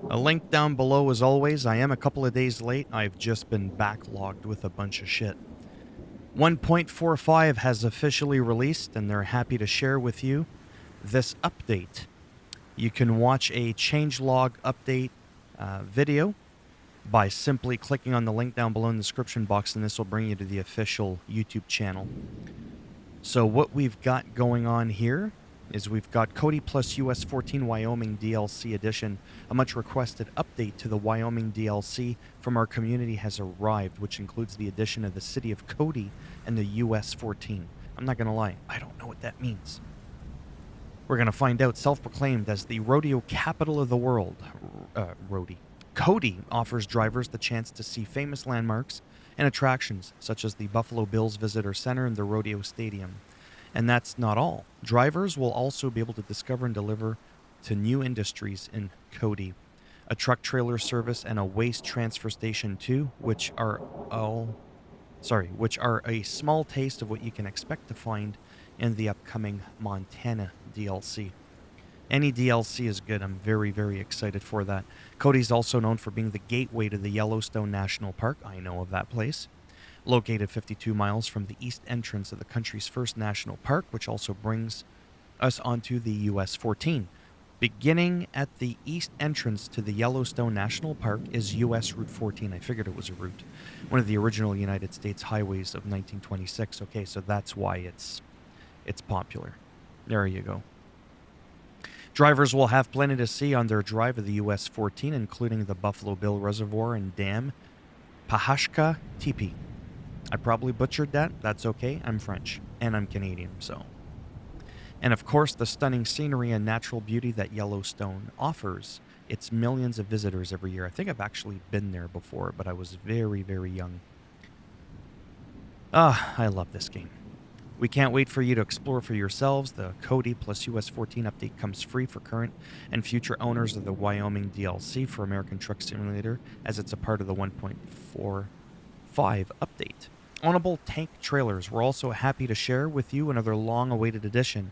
A link down below as always. I am a couple of days late. I've just been backlogged with a bunch of shit. 1.45 has officially released, and they're happy to share with you this update. You can watch a changelog update video by simply clicking on the link down below in the description box, and this will bring you to the official YouTube channel. So what we've got going on here is we've got Cody plus US 14 Wyoming DLC edition. A much requested update to the Wyoming DLC from our community has arrived, which includes the addition of the city of Cody and the US 14. I'm not going to lie, I don't know what that means. We're going to find out. Self-proclaimed as the rodeo capital of the world, Cody offers drivers the chance to see famous landmarks and attractions such as the Buffalo Bills Visitor Center and the Rodeo Stadium. And that's not all. Drivers will also be able to discover and deliver to new industries in Cody. A truck trailer service and a waste transfer station too, which are a small taste of what you can expect to find in the upcoming Montana DLC. Any DLC is good. I'm very, very excited for that. Cody's also known for being the gateway to the Yellowstone National Park. I know of that place. Located 52 miles from the east entrance of the country's first national park, which also brings us onto the US 14. Beginning at the east entrance to the Yellowstone National Park is US Route 14. I figured it was a route. One of the original United States highways of 1926. Okay, so that's why it's popular. There you go. Drivers will have plenty to see on their drive of the US 14, including the Buffalo Bill Reservoir and Dam, Pahashka Teepee. I probably butchered that. That's okay. I'm French. And I'm Canadian, so. And of course, the stunning scenery and natural beauty that Yellowstone offers. It's millions of visitors every year. I think I've actually been there before, but I was very, very young. I love this game. We can't wait for you to explore for yourselves. The Cody plus US 14 update comes free for current and future owners of the Wyoming DLC for American Truck Simulator, as it's a part of the 1.45 update. Ownable tank trailers. We're also happy to share with you another long-awaited addition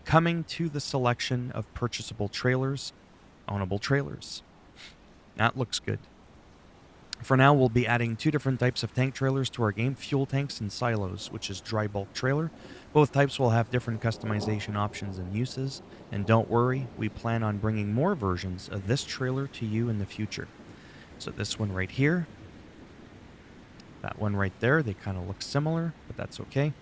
coming to the selection of purchasable trailers, ownable trailers. That looks good. For now, we'll be adding two different types of tank trailers to our game, fuel tanks and silos, which is dry bulk trailer. Both types will have different customization options and uses, and don't worry, we plan on bringing more versions of this trailer to you in the future. So this one right here, that one right there, they kind of look similar, but that's okay.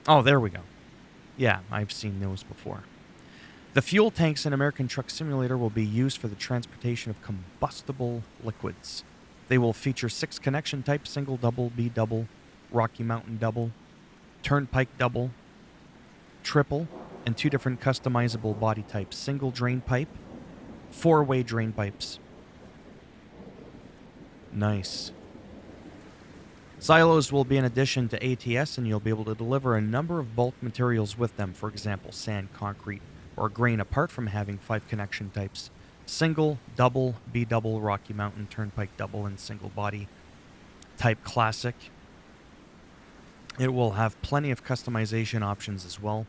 Oh, there we go. Yeah, I've seen those before. The fuel tanks in American Truck Simulator will be used for the transportation of combustible liquids. They will feature 6 connection types: single, double, B double, Rocky Mountain double, Turnpike double, triple, and 2 different customizable body types: single drain pipe, 4-way drain pipes. Nice. Silos will be an addition to ATS, and you'll be able to deliver a number of bulk materials with them, for example, sand, concrete, or grain, apart from having 5 connection types: single, double, B double, Rocky Mountain, Turnpike double, and single body type classic. It will have plenty of customization options as well.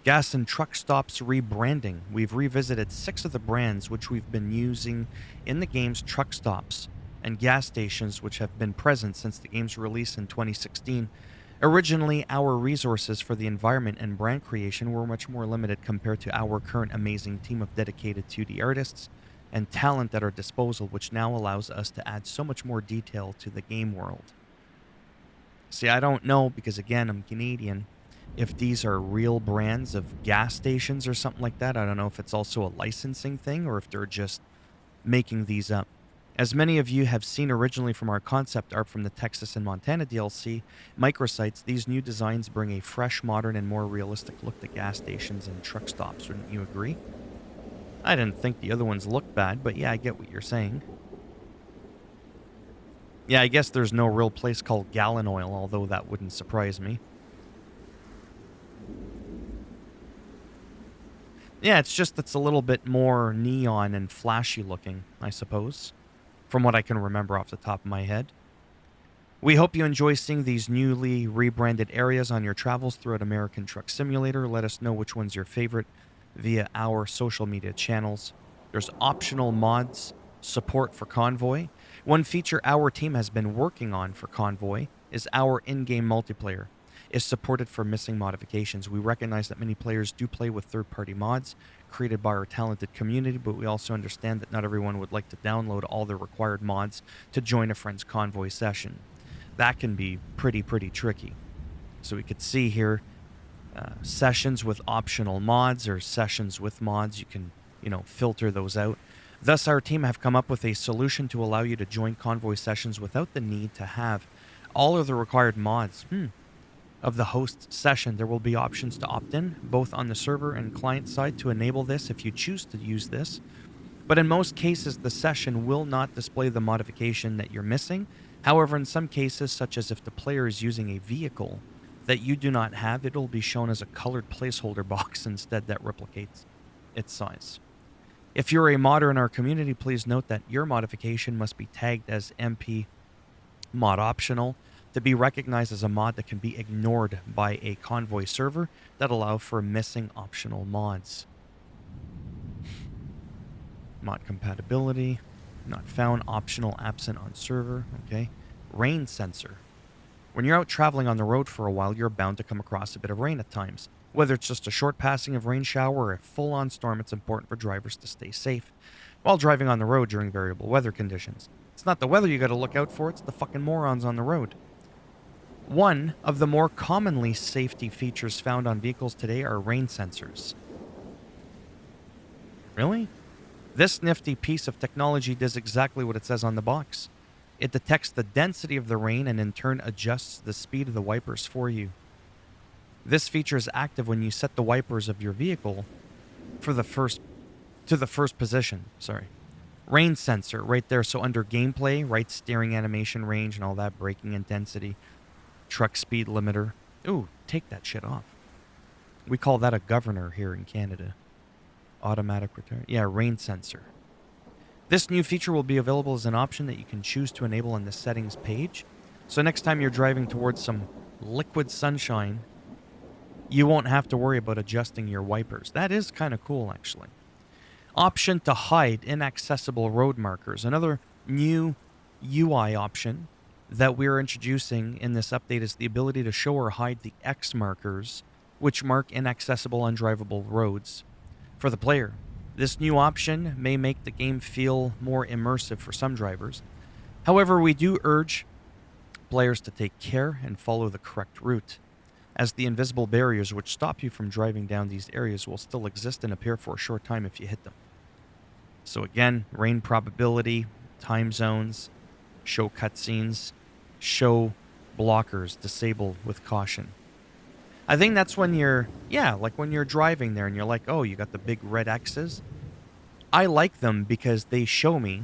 Gas and truck stops rebranding. We've revisited 6 of the brands which we've been using in the game's truck stops and gas stations, which have been present since the game's release in 2016. Originally, our resources for the environment and brand creation were much more limited compared to our current amazing team of dedicated 2D artists and talent at our disposal, which now allows us to add so much more detail to the game world. See, I don't know, because again, I'm Canadian, if these are real brands of gas stations or something like that. I don't know if it's also a licensing thing or if they're just making these up. As many of you have seen originally from our concept art from the Texas and Montana DLC microsites, these new designs bring a fresh, modern, and more realistic look to gas stations and truck stops. Wouldn't you agree? I didn't think the other ones looked bad, but yeah, I get what you're saying. Yeah, I guess there's no real place called Gallon Oil, although that wouldn't surprise me. Yeah, it's a little bit more neon and flashy looking, I suppose, from what I can remember off the top of my head. We hope you enjoy seeing these newly rebranded areas on your travels throughout American Truck Simulator. Let us know which one's your favorite via our social media channels. There's optional mods support for Convoy. One feature our team has been working on for Convoy is our in-game multiplayer is supported for missing modifications. We recognize that many players do play with third-party mods created by our talented community, but we also understand that not everyone would like to download all the required mods to join a friend's Convoy session. That can be pretty tricky. So we could see here sessions with optional mods or sessions with mods. You can, filter those out. Thus, our team have come up with a solution to allow you to join Convoy sessions without the need to have all of the required mods of the host session. There will be options to opt in, both on the server and client side, to enable this if you choose to use this. But in most cases, the session will not display the modification that you're missing. However, in some cases, such as if the player is using a vehicle that you do not have, it will be shown as a colored placeholder box instead that replicates its size. If you're a modder in our community, please note that your modification must be tagged as MP mod optional to be recognized as a mod that can be ignored by a Convoy server that allow for missing optional mods. Mod compatibility, not found, optional, absent on server, okay. Rain sensor. When you're out traveling on the road for a while, you're bound to come across a bit of rain at times. Whether it's just a short passing of rain shower or a full-on storm, it's important for drivers to stay safe while driving on the road during variable weather conditions. It's not the weather you gotta look out for, it's the fucking morons on the road. One of the more commonly safety features found on vehicles today are rain sensors. Really? This nifty piece of technology does exactly what it says on the box. It detects the density of the rain and in turn adjusts the speed of the wipers for you. This feature is active when you set the wipers of your vehicle to the first position. Rain sensor right there. So under gameplay, right, steering animation range and all that, braking intensity, truck speed limiter. Ooh, take that shit off. We call that a governor here in Canada. Automatic return. Yeah, rain sensor. This new feature will be available as an option that you can choose to enable on the settings page. So next time you're driving towards some liquid sunshine, you won't have to worry about adjusting your wipers. That is kind of cool, actually. Option to hide inaccessible road markers. Another new UI option that we're introducing in this update is the ability to show or hide the X markers, which mark inaccessible, undrivable roads for the player. This new option may make the game feel more immersive for some drivers. However, we do urge players to take care and follow the correct route, as the invisible barriers which stop you from driving down these areas will still exist and appear for a short time if you hit them. So again, rain probability, time zones, show cutscenes, show blockers, disable with caution. I think that's when when you're driving there and you're like, oh, you got the big red X's. I like them because they show me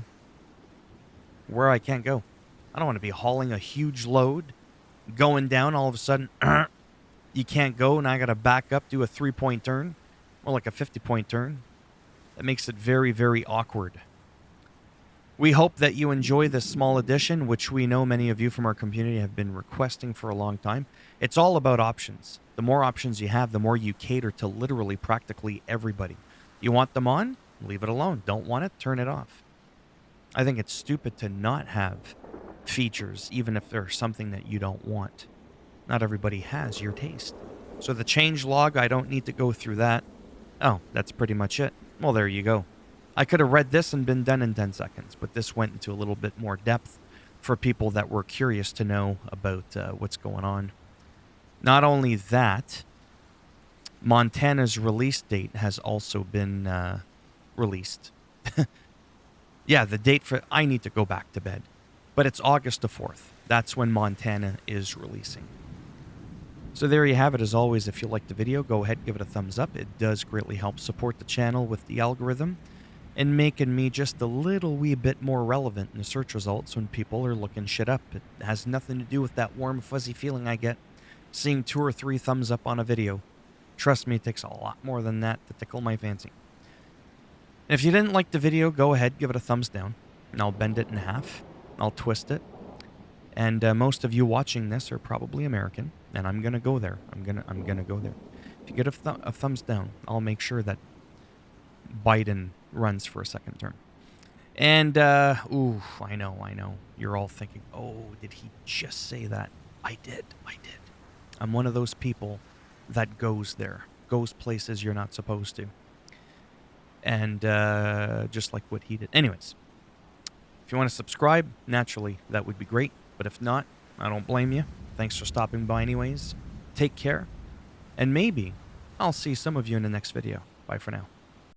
where I can't go. I don't want to be hauling a huge load, going down, all of a sudden, you can't go, and I got to back up, do a 3-point turn, or like a 50-point turn. That makes it very, very awkward. We hope that you enjoy this small addition, which we know many of you from our community have been requesting for a long time. It's all about options. The more options you have, the more you cater to literally practically everybody. You want them on? Leave it alone. Don't want it? Turn it off. I think it's stupid to not have features, even if they're something that you don't want. Not everybody has your taste. So the change log, I don't need to go through that. Oh, that's pretty much it. Well, there you go. I could have read this and been done in 10 seconds, but this went into a little bit more depth for people that were curious to know about what's going on. Not only that, Montana's release date has also been released. Yeah, the date for... I need to go back to bed. But it's August the 4th. That's when Montana is releasing. So there you have it. As always, if you liked the video, go ahead, give it a thumbs up. It does greatly help support the channel with the algorithm and making me just a little wee bit more relevant in the search results when people are looking shit up. It has nothing to do with that warm, fuzzy feeling I get seeing 2 or 3 thumbs up on a video. Trust me, it takes a lot more than that to tickle my fancy. If you didn't like the video, go ahead, give it a thumbs down, and I'll bend it in half. I'll twist it. And most of you watching this are probably American, and I'm gonna go there. I'm gonna go there. If you get a thumbs down, I'll make sure that Biden runs for a second term. And, ooh, I know. You're all thinking, oh, did he just say that? I did. I'm one of those people that goes there, goes places you're not supposed to. And, just like what he did. Anyways, if you want to subscribe, naturally, that would be great. But if not, I don't blame you. Thanks for stopping by anyways. Take care. And maybe I'll see some of you in the next video. Bye for now.